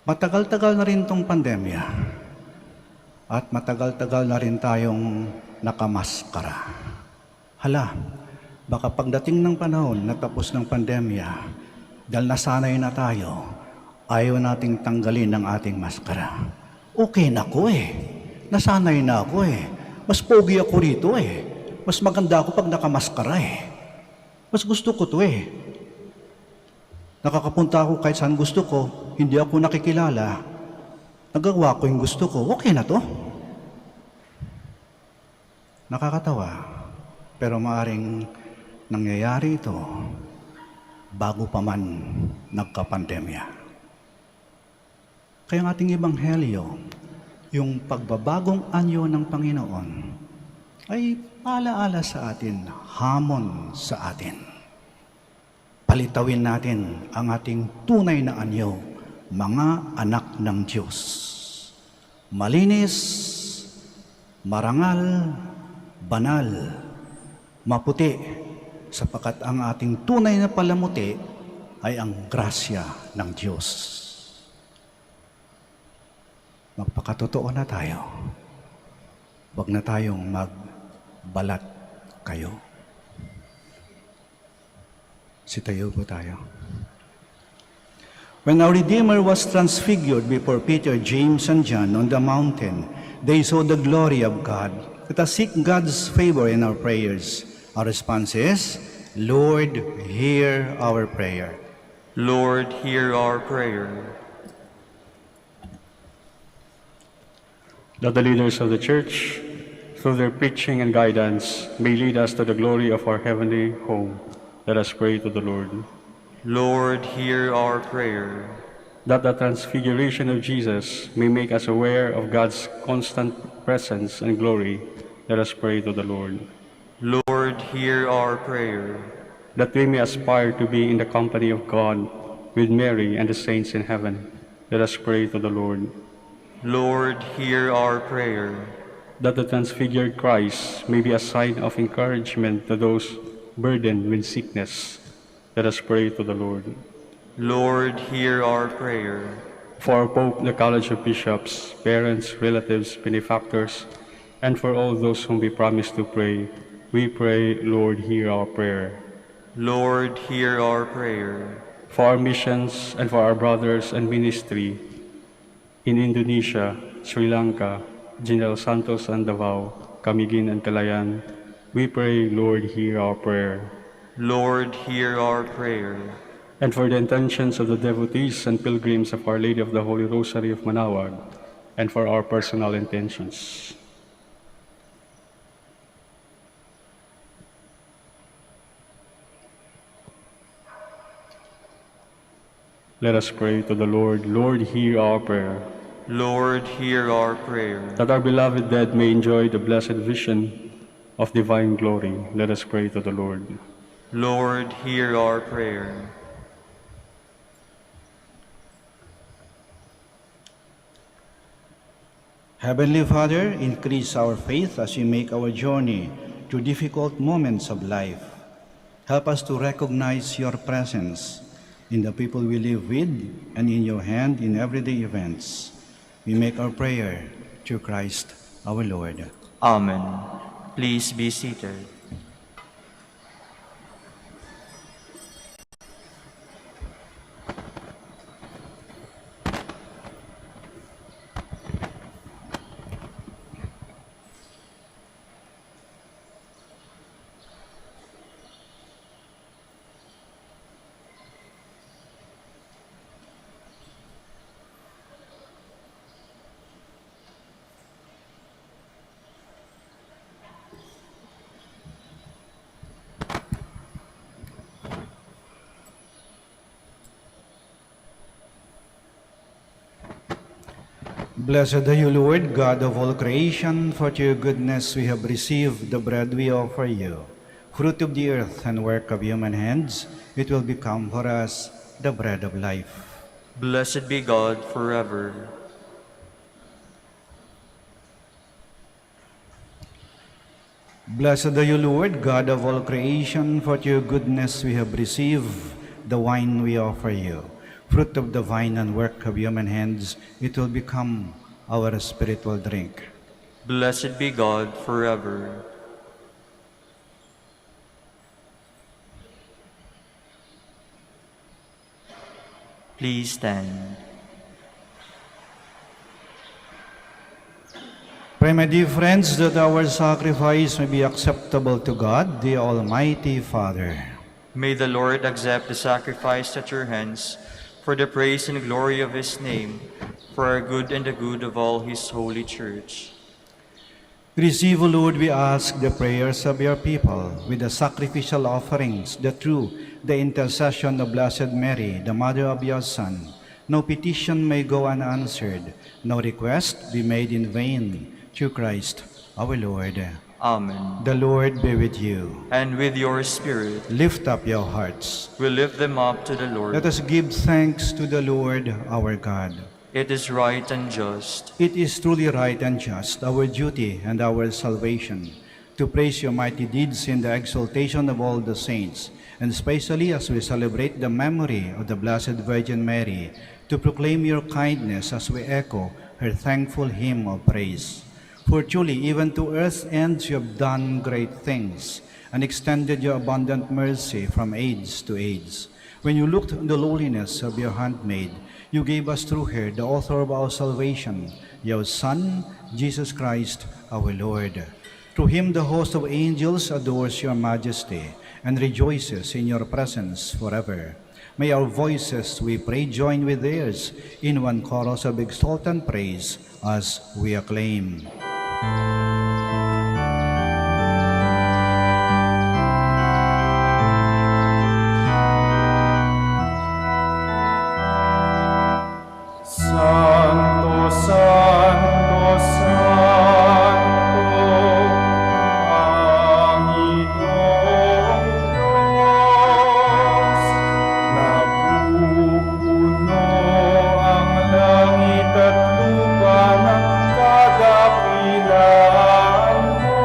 Matagal-tagal na rin tong pandemya at matagal-tagal na rin tayong nakamaskara. Hala, baka pagdating ng panahon na tapos ng pandemya, dahil nasanay na tayo, ayaw nating tanggalin ang ating maskara. Okay na ako nasanay na ako Mas pogi ako rito Mas maganda ako pag nakamaskara Mas gusto ko to Nakakapunta ako kahit saan gusto ko, hindi ako nakikilala. Nagagawa ko yung gusto ko, okay na to. Nakakatawa, pero maaring nangyayari ito bago pa man nagka-pandemya. Kaya ang ating ebanghelyo, yung pagbabagong anyo ng Panginoon, ay alaala sa atin, hamon sa atin. Palitawin natin ang ating tunay na anyo, mga anak ng Diyos. Malinis, marangal, banal, maputi, sapagkat ang ating tunay na palamuti ay ang grasya ng Diyos. Magpakatotoo na tayo. Huwag na tayong magbalat kayo. Sitayo po tayo. When our Redeemer was transfigured before Peter, James, and John on the mountain, they saw the glory of God. Let us seek God's favor in our prayers. Our response is, Lord, hear our prayer. Lord, hear our prayer. That the leaders of the Church, through their preaching and guidance, may lead us to the glory of our heavenly home. Let us pray to the Lord. Lord, hear our prayer. That the transfiguration of Jesus may make us aware of God's constant presence and glory, let us pray to the Lord. Lord, hear our prayer. That we may aspire to be in the company of God with Mary and the saints in heaven, let us pray to the Lord. Lord, hear our prayer. That the transfigured Christ may be a sign of encouragement to those burdened with sickness, let us pray to the Lord. Lord, hear our prayer. For our Pope, the College of Bishops, parents, relatives, benefactors, and for all those whom we promise to pray, we pray, Lord, hear our prayer. Lord, hear our prayer. For our missions and for our brothers and ministry in Indonesia, Sri Lanka, General Santos and Davao, Camiguin and Calayan, we pray, Lord, hear our prayer. Lord, hear our prayer. And for the intentions of the devotees and pilgrims of Our Lady of the Holy Rosary of Manaoag, and for our personal intentions. Let us pray to the Lord. Lord, hear our prayer. Lord, hear our prayer. That our beloved dead may enjoy the blessed vision of divine glory, let us pray to the Lord. Lord, hear our prayer. Heavenly Father, increase our faith as we make our journey through difficult moments of life. Help us to recognize your presence in the people we live with and in your hand in everyday events. We make our prayer through Christ our Lord. Amen. Please be seated. Blessed are you, Lord, God of all creation, for to your goodness we have received the bread we offer you. Fruit of the earth and work of human hands, it will become for us the bread of life. Blessed be God forever. Blessed are you, Lord, God of all creation, for to your goodness we have received the wine we offer you. Fruit of the vine and work of human hands, it will become our spiritual drink. Blessed be God forever. Please stand. Pray, my dear friends, that our sacrifice may be acceptable to God, the Almighty Father. May the Lord accept the sacrifice at your hands for the praise and glory of his name, for our good and the good of all his holy church. Receive, O Lord, we ask, the prayers of your people with the sacrificial offerings, that through the intercession of Blessed Mary, the Mother of your Son, no petition may go unanswered, no request be made in vain, through Christ our Lord. Amen. The Lord be with you. And with your spirit, Lift up your hearts. we lift them up to the Lord. Let us give thanks to the Lord our God. It is right and just. It is truly right and just, our duty and our salvation, to praise your mighty deeds in the exaltation of all the saints, and especially as we celebrate the memory of the Blessed Virgin Mary, to proclaim your kindness as we echo her thankful hymn of praise. For truly, even to earth's ends you have done great things, and extended your abundant mercy from age to age. When you looked on the lowliness of your handmaid, you gave us through her the author of our salvation, your Son, Jesus Christ, our Lord. Through him the host of angels adores your majesty and rejoices in your presence forever. May our voices, we pray, join with theirs in one chorus of exultant praise as we acclaim. Santo, Santo, Santo, Panginoong Diyos, napupuno ang langit at lupa ng kadakilaan mo.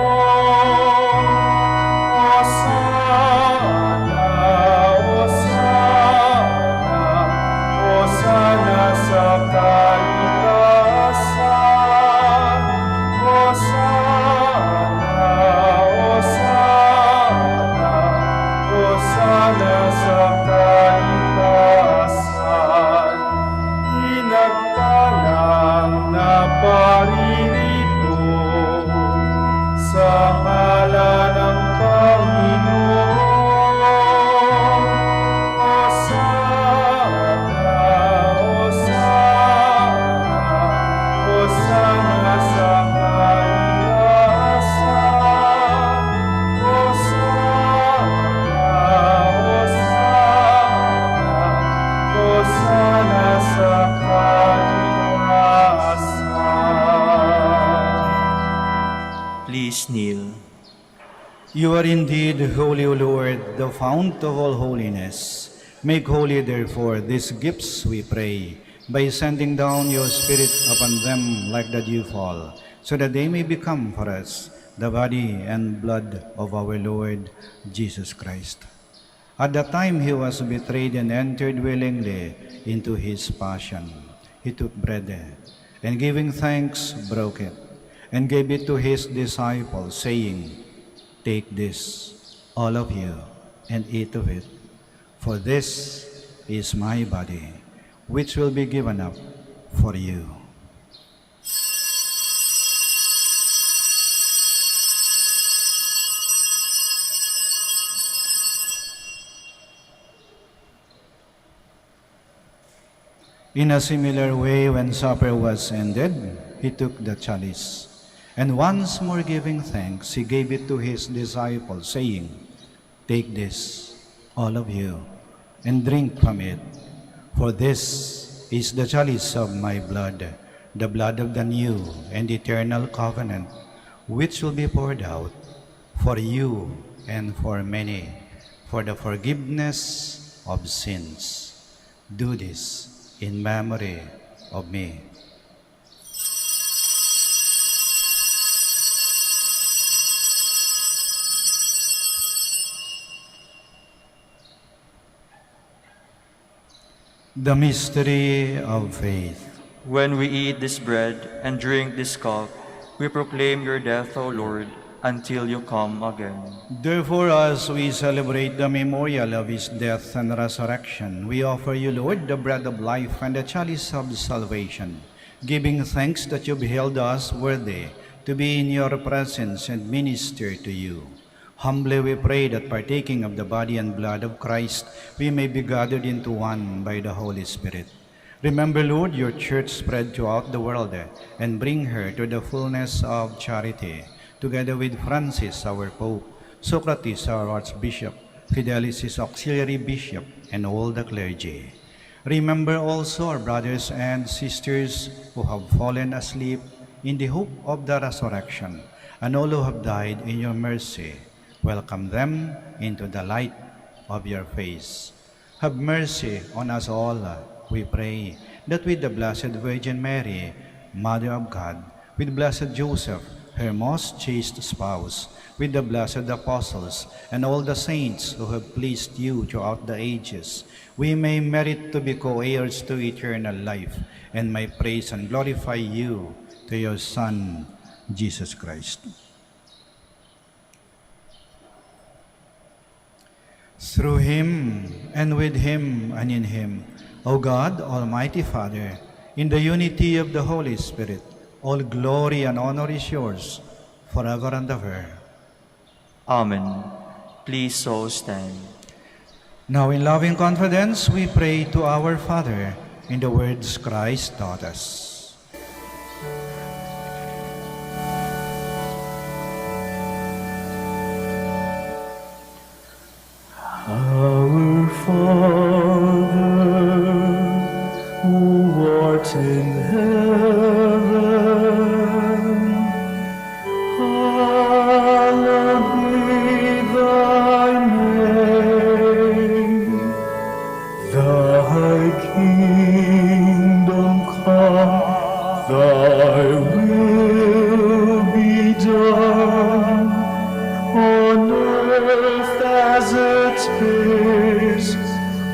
Hosana, Hosana, Hosana sa kalikasan. Hosana, Hosana, Hosana sa kalikasan. Pinagpalang na paririto sa ngalan ng Panginoon. Hosana, Hosana, Hosana sa kalikasan. Hosana, Hosana, Hosana sa kalikasan. Please kneel. You are indeed holy, O Lord, the fount of all holiness. Make holy, therefore, these gifts, we pray, by sending down your Spirit upon them like the dewfall, so that they may become for us the body and blood of our Lord Jesus Christ. At the time he was betrayed and entered willingly into his passion, he took bread, and giving thanks, broke it, and gave it to his disciples, saying, "Take this, all of you, and eat of it, for this is my body, which will be given up for you." In a similar way, when supper was ended, he took the chalice, and once more giving thanks, he gave it to his disciples, saying, "Take this, all of you, and drink from it, for this is the chalice of my blood, the blood of the new and eternal covenant, which will be poured out for you and for many, for the forgiveness of sins. Do this in memory of me." The mystery of faith. When we eat this bread and drink this cup, we proclaim your death, O Lord, until you come again. Therefore, as we celebrate the memorial of his death and resurrection, we offer you, Lord, the bread of life and the chalice of salvation, giving thanks that you beheld us worthy to be in your presence and minister to you. Humbly we pray that partaking of the body and blood of Christ, we may be gathered into one by the Holy Spirit. Remember, Lord, your church spread throughout the world and bring her to the fullness of charity. together with Francis, our Pope, Socrates, our Archbishop, Fidelis, his auxiliary bishop, and all the clergy. Remember also our brothers and sisters who have fallen asleep in the hope of the resurrection, and all who have died in your mercy. Welcome them into the light of your face. Have mercy on us all, we pray, that with the Blessed Virgin Mary, Mother of God, with Blessed Joseph, her most chaste spouse, with the blessed apostles, and all the saints who have pleased you throughout the ages, we may merit to be co-heirs to eternal life, and may praise and glorify you to your Son, Jesus Christ. Through him, and with him, and in him, O God, Almighty Father, in the unity of the Holy Spirit, all glory and honor is yours, forever and ever. Amen. Please so stand. Now in loving confidence, we pray to our Father in the words Christ taught us. Our Father, who art in heaven, hallowed be thy name. Thy kingdom come, thy will be done, on earth as it is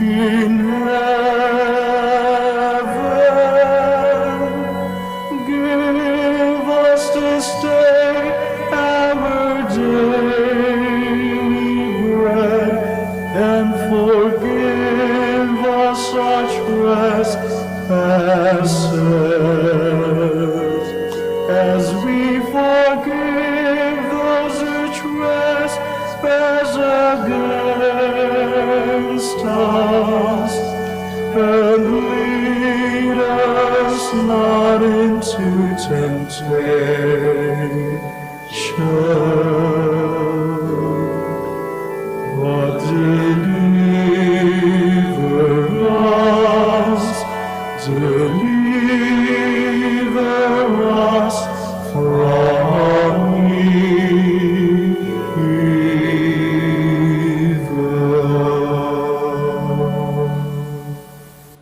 in heaven. Give us this day our daily bread, and forgive us our trespasses, as we forgive those who trespass against us. And lead us not into temptation, but deliver us from evil.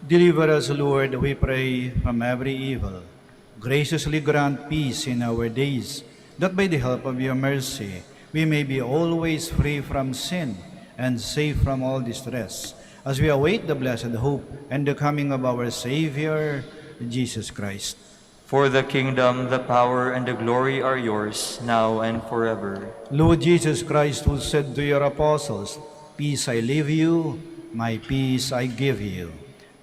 Deliver us, Lord, we pray, from every evil. Graciously grant peace in our days, that by the help of your mercy we may be always free from sin and safe from all distress, as we await the blessed hope and the coming of our Savior, Jesus Christ. For the kingdom, the power, and the glory are yours, now and forever. Lord Jesus Christ, who said to your apostles, "Peace I leave you, my peace I give you,"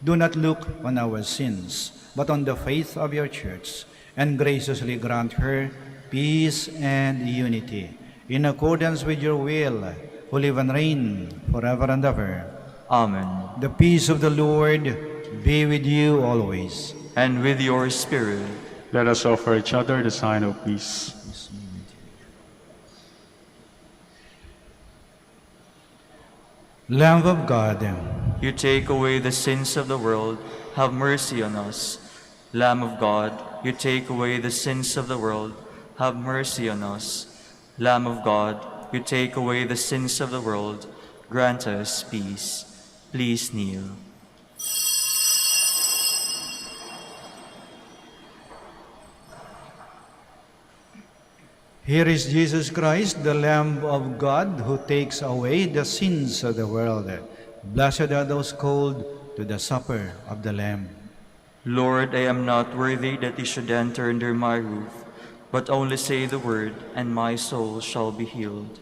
do not look on our sins, but on the faith of your church, and graciously grant her peace and unity, in accordance with your will, who live and reign forever and ever. Amen. The peace of the Lord be with you always. And with your spirit. Let us offer each other the sign of peace. Lamb of God, You take away the sins of the world, have mercy on us. Lamb of God, you take away the sins of the world, have mercy on us. Lamb of God, you take away the sins of the world, grant us peace. Please kneel. here is Jesus Christ, the Lamb of God, who takes away the sins of the world. Blessed are those called to the supper of the Lamb. Lord, I am not worthy that you should enter under my roof, but only say the word, and my soul shall be healed.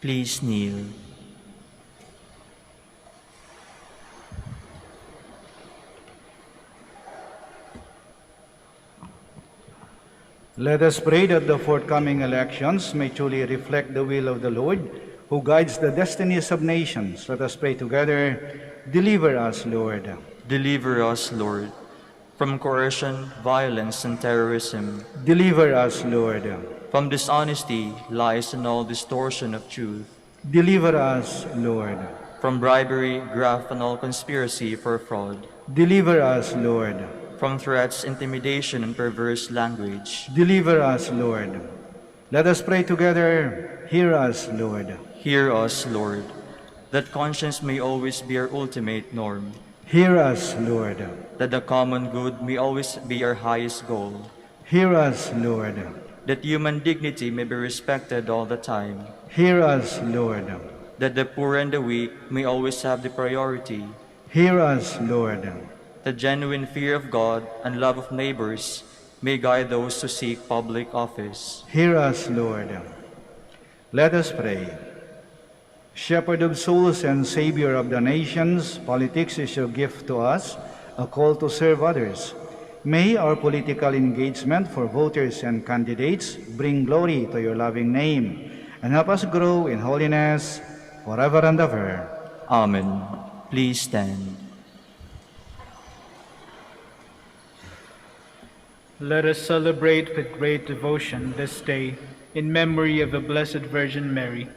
Please kneel. Let us pray that the forthcoming elections may truly reflect the will of the Lord, who guides the destinies of nations. Let us pray together. Deliver us, Lord. Deliver us, Lord, from coercion, violence, and terrorism, Deliver us, Lord. from dishonesty, lies, and all distortion of truth, Deliver us, Lord. from bribery, graft, and all conspiracy for fraud, Deliver us, Lord. from threats, intimidation, and perverse language. Deliver us, Lord. Let us pray together. Hear us, Lord. Hear us, Lord, that conscience may always be our ultimate norm, Hear us, Lord. that the common good may always be our highest goal, Hear us, Lord. that human dignity may be respected all the time, Hear us, Lord. that the poor and the weak may always have the priority, Hear us, Lord. the genuine fear of God and love of neighbors may guide those who seek public office. Hear us, Lord. Let us pray. Shepherd of souls and Savior of the nations, politics is your gift to us, a call to serve others. May our political engagement for voters and candidates bring glory to your loving name and help us grow in holiness forever and ever. Amen. Please stand. Let us celebrate with great devotion this day in memory of the Blessed Virgin Mary.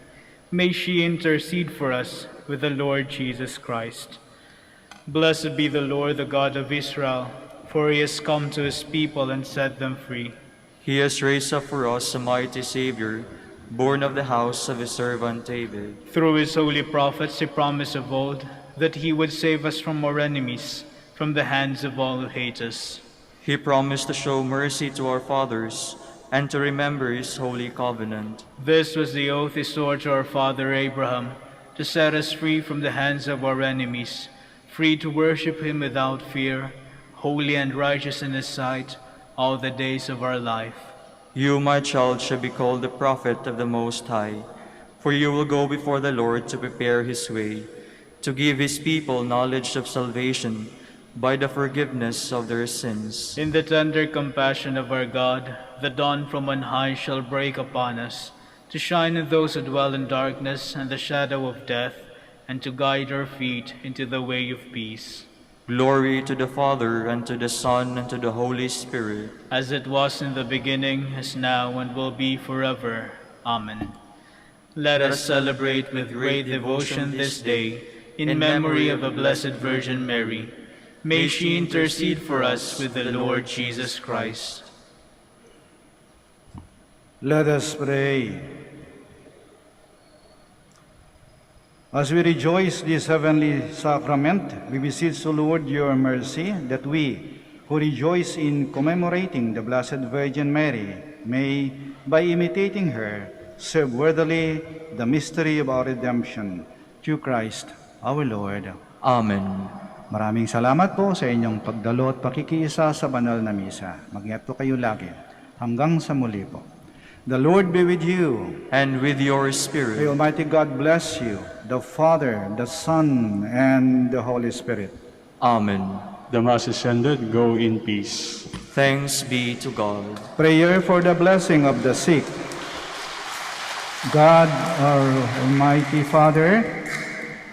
May she intercede for us with the Lord Jesus Christ. Blessed be the Lord, the God of Israel, for he has come to his people and set them free. He has raised up for us a mighty Savior, born of the house of his servant David. Through his holy prophets he promised of old that he would save us from our enemies, from the hands of all who hate us. He promised to show mercy to our fathers and to remember his holy covenant. This was the oath he swore to our father Abraham, to set us free from the hands of our enemies, free to worship him without fear, holy and righteous in his sight, all the days of our life. You, my child, shall be called the prophet of the Most High, for you will go before the Lord to prepare his way, to give his people knowledge of salvation by the forgiveness of their sins. In the tender compassion of our God, the dawn from on high shall break upon us, to shine on those who dwell in darkness and the shadow of death, and to guide our feet into the way of peace. Glory to the Father, and to the Son, and to the Holy Spirit. As it was in the beginning, is now, and will be forever. Amen. Let us celebrate with great devotion this day, in memory of the Blessed Virgin Mary. May she intercede for us with the Lord Jesus Christ. Let us pray. As we rejoice this heavenly sacrament, we beseech the Lord your mercy, that we, who rejoice in commemorating the Blessed Virgin Mary, may, by imitating her, serve worthily the mystery of our redemption. Through Christ our Lord. Amen. Maraming salamat po sa inyong pagdalo at pakikiisa sa banal na misa. Mag-ingat po kayo lagi. Hanggang sa muli po. The Lord be with you. And with your May spirit. Almighty God bless you, the Father, the Son, and the Holy Spirit. Amen. The Mass is ended. Go in peace. Thanks be to God. Prayer for the blessing of the sick. God, our Almighty Father,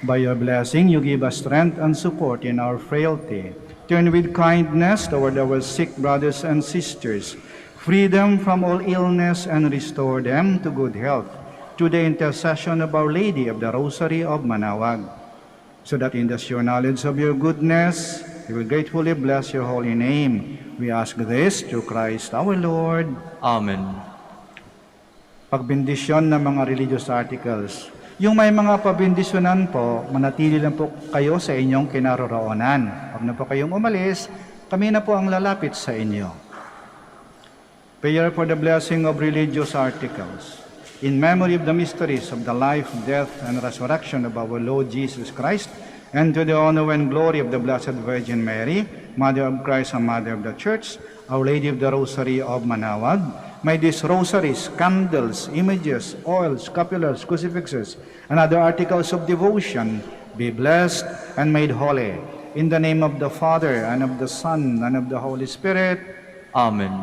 by your blessing, you give us strength and support in our frailty. Turn with kindness toward our sick brothers and sisters. Free them from all illness and restore them to good health through the intercession of Our Lady of the Rosary of Manaoag, so that in the sure knowledge of your goodness, we will gratefully bless your holy name. We ask this through Christ our Lord. Amen. Pagbendisyon ng mga religious articles. Yung may mga pabindisyonan po, manatili lang po kayo sa inyong kinaroroonan. Huwag na po kayong umalis, kami na po ang lalapit sa inyo. Prayer for the blessing of religious articles. In memory of the mysteries of the life, death, and resurrection of our Lord Jesus Christ, and to the honor and glory of the Blessed Virgin Mary, Mother of Christ and Mother of the Church, Our Lady of the Rosary of Manaoag, may these rosaries, candles, images, oils, scapulars, crucifixes, and other articles of devotion be blessed and made holy. In the name of the Father, and of the Son, and of the Holy Spirit. Amen.